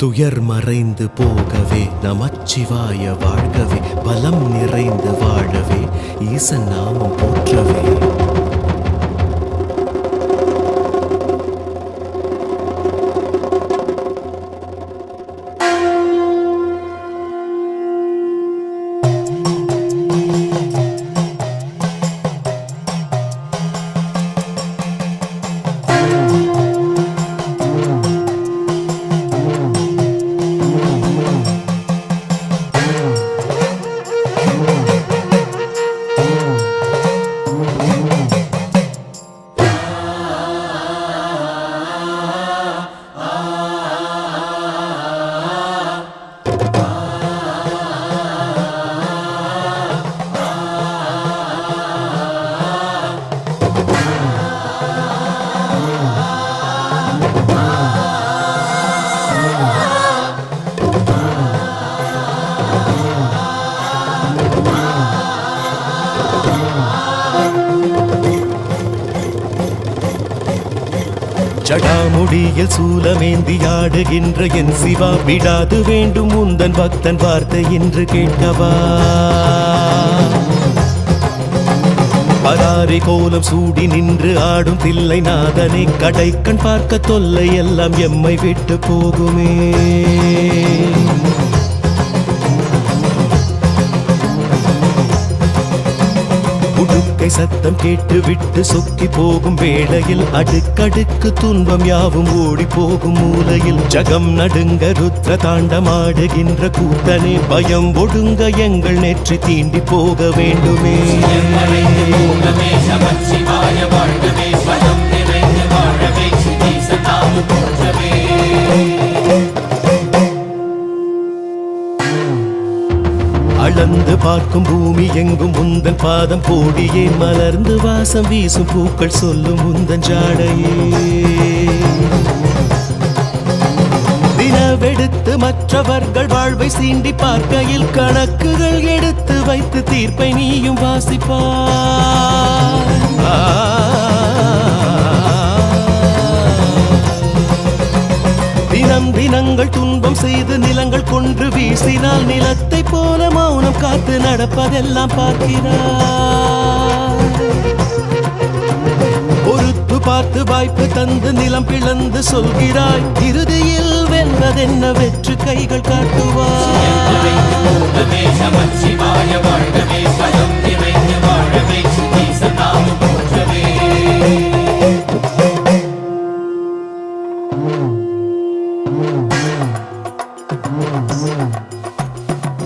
துயர் மறைந்து போகவே நமச்சிவாய வாழ்கவே பலம் நிறைந்து வாழவே ஈசன் நாமம் போற்றவே. ஜடாமுடியில் சூலமேந்தி ஆடுகின்ற என் சிவா விடாது வேண்டும் உந்தன் பக்தன் வார்த்தை என்று கேட்கவா. பராரி கோலம் சூடி நின்று ஆடும் தில்லை நாதனை கடைக்கண் பார்க்க தொல்லை எல்லாம் எம்மை விட்டு போகுமே. உடுக்கை சத்தம் கேட்டு விட்டு சொக்கி போகும் வேளையில் அடுக்கடுக்கு துன்பம் யாவும் ஓடி போகும் மூலையில் ஜகம் நடுங்க ருத்ர தாண்டமாடுகின்ற கூத்தனே பயம் ஒடுங்க எங்கள் நெற்றி தீண்டி போக வேண்டுமே. அளந்து பார்க்கும் பூமி எங்கும் உந்தன் பாதம் போடியே மலர்ந்து வாசம் வீசும் பூக்கள் சொல்லும் உந்தன் ஜாடையே. தினவெடுத்து மற்றவர்கள் வாழ்வை சீண்டி பார்க்கையில் கணக்குகள் எடுத்து வைத்து தீர்ப்பை நீயும் வாசிப்பாய். தினங்கள் துன்பம் செய்து நிலங்கள் கொன்று வீசினால் நிலத்தை போல மௌனம் காத்து நடப்பதெல்லாம் பார்க்கிறார். பொறுத்து பார்த்து வாய்ப்பு தந்து நிலம் பிளந்து சொல்கிறாய் இறுதியில் வென்றதென்ன வெற்று கைகள் காட்டுவார்.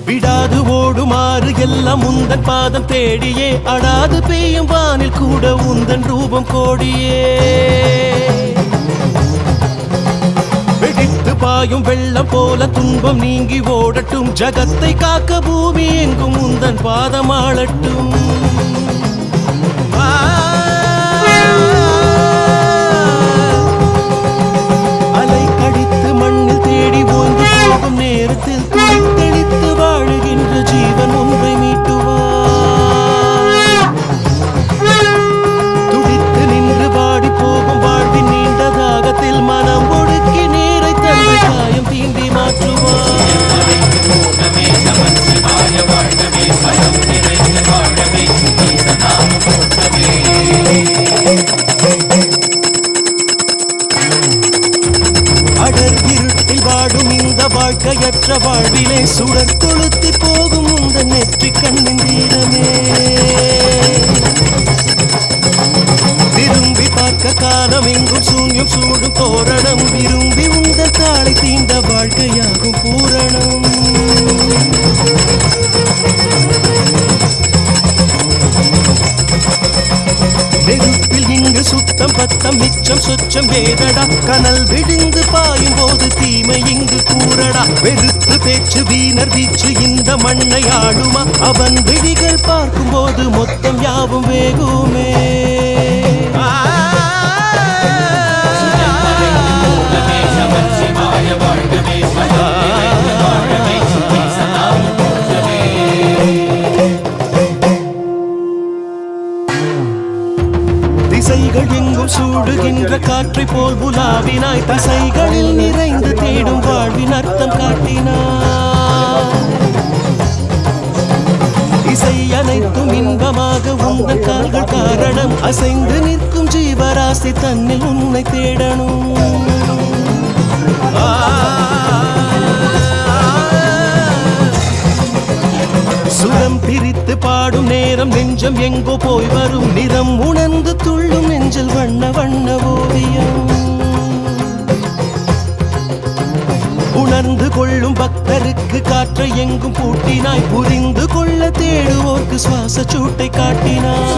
விடாது ஓடுமாறு எல்லாம் உந்தன் பாதம் தேடியே அடாது பெய்யும் வானில் கூட உந்தன் ரூபம் கோடியே. வெடித்து பாயும் வெள்ளம் போல துன்பம் நீங்கி ஓடட்டும் ஜகத்தை காக்க பூமி எங்கும் உந்தன் பாதம் ஆளட்டும். அலை கடித்து மண்ணில் தேடி ஓய்ந்து போகும் நேரத்தில் தெளித்து வாழுகின்ற ஜீவன் ஒன்றை மீட்டுவார். துடித்து நின்று வாடி போகும் வாழ்வின் நீண்ட தாகத்தில் மனம் ஒடுக்கி நீரை தன்னை காயம் தீண்டி மாற்றுவார். அடர் இருட்டில் வாடும் இந்த வாழ்க்கையற்ற வாழ்விலே சுடர் கொளுத்தி போகும் உந்த நெற்றி கண்ணின் தீரமே. விரும்பி பார்க்க காலம் எங்கும் சூன்யம் சூடும் தோரணம் விரும்பி உந்த தாளை தீண்ட வாழ்க்கையாகும் பூரணம். நெருப்பில் இங்கு சுத்தம் பத்தம் மிச்சம் சொச்சம் வேதடா கனல் விழுந்து பாயும் போது தீமை இங்கு கூறடா. வெறுத்து பேச்சு வீணர் வீச்சு இந்த மண்ணை ஆடுமா அவன் விழிகள் பார்க்கும் போது மொத்தம் யாவும் வேகுமே. திசைகள் எங்கும் சூடுகின்ற காற்றை போல் உலாவினாய் தசைகளில் நிறைந்து தேடும் வாழ்வின் அர்த்தம் காட்டினாய் இசை அனைத்தும் இன்பமாக உங்கள் கால்கள் காரணம் அசைந்து நிற்கும் ஜீவராசி தன்னில் உன்னை தேடணும் சுரம் பிரித்து பாடும் நேரம் நெஞ்சம் எங்கோ போய் வரும் நிறம் உணர்ந்து துள்ளும் நெஞ்சில் வண்ண வண்ண ஓவியம் உணர்ந்து கொள்ளும் பக்தருக்கு காற்றை எங்கும் பூட்டினாய் புரிந்து கொள்ள தேடுவோர்க்கு சுவாச சூட்டை காட்டினாய்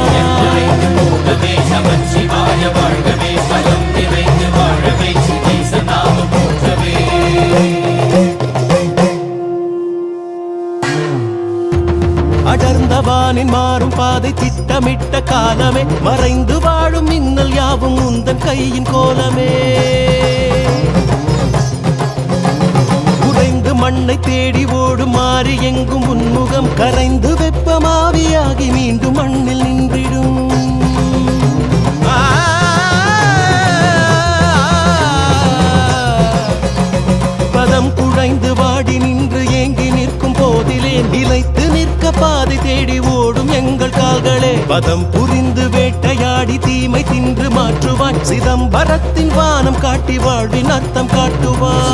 அடர்ந்த வானின் மாறும் பாதை திட்டமிட்ட காலமே மறைந்து வாழும் மின்னல் யாவும் உந்தன் கையின் கோலமே உறைந்து மண்ணை தேடி ஓடும் மாறி எங்கும் உன்முகம் கரைந்து வெப்பமாவியாகி மீண்டும் மண்ணில் நின்றிடும் பதம் குழைந்து வாடி நின்று ஏங்கி நிற்கும் போதிலே நிலைத்து நிற்க பாதை தேடி ஓடும் எங்கள் கால்களே பதம் புரிந்து வேட்டையாடி தீமை தின்று மாற்றுவான் சிதம்பரத்தின் வானம் காட்டி வாழ்வின் அர்த்தம் காட்டுவான்